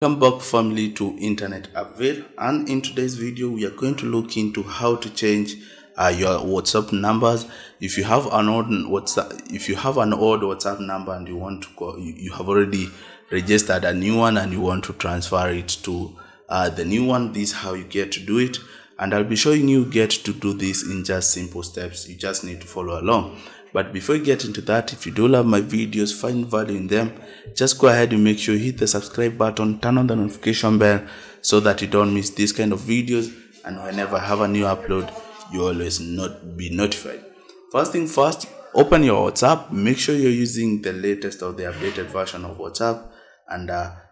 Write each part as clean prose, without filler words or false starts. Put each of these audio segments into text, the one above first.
Welcome back family to Internet Avail, and in today's video we are going to look into how to change your WhatsApp numbers. If you have an old WhatsApp number and you want to go, you have already registered a new one and you want to transfer it to the new one, this is how you get to do it, and I'll be showing you get to do this in just simple steps. You just need to follow along. But before you get into that, if you do love my videos, find value in them, just go ahead and make sure you hit the subscribe button, turn on the notification bell so that you don't miss these kind of videos, and whenever I have a new upload, you always be notified. First thing first, open your WhatsApp. Make sure you're using the latest or the updated version of WhatsApp, and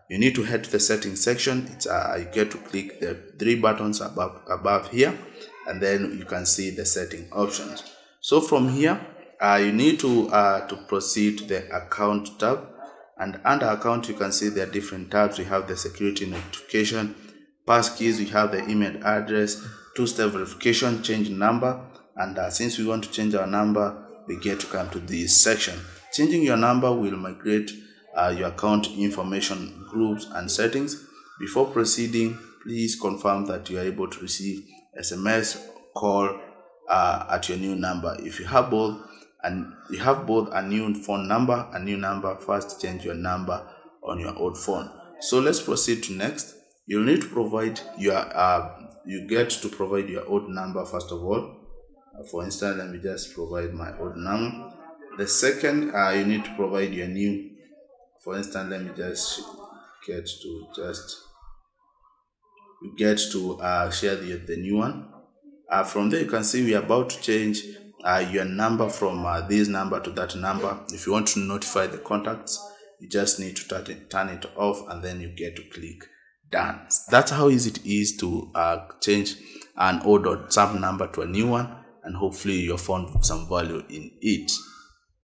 you need to head to the settings section. You get to click the three buttons above here, and then you can see the setting options. So from here, you need to proceed to the account tab, and under account you can see there are different tabs. We have the security notification, passkeys, we have the email address, two-step verification, change number, and since we want to change our number, we get to come to this section. Changing your number will migrate your account information, groups and settings. Before proceeding, please confirm that you are able to receive SMS, call at your new number. If you have both, and you have both a new phone number, a new number, first change your number on your old phone. So let's proceed to next. You'll need to provide your you get to provide your old number first of all. For instance, let me just provide my old number. The second, you need to provide your new. For instance, let me just get to share the new one. From there you can see we are about to change your number from this number to that number. If you want to notify the contacts, you just need to turn it off, and then you get to click done. That's how easy it is to change an old WhatsApp number to a new one, and hopefully you found some value in it.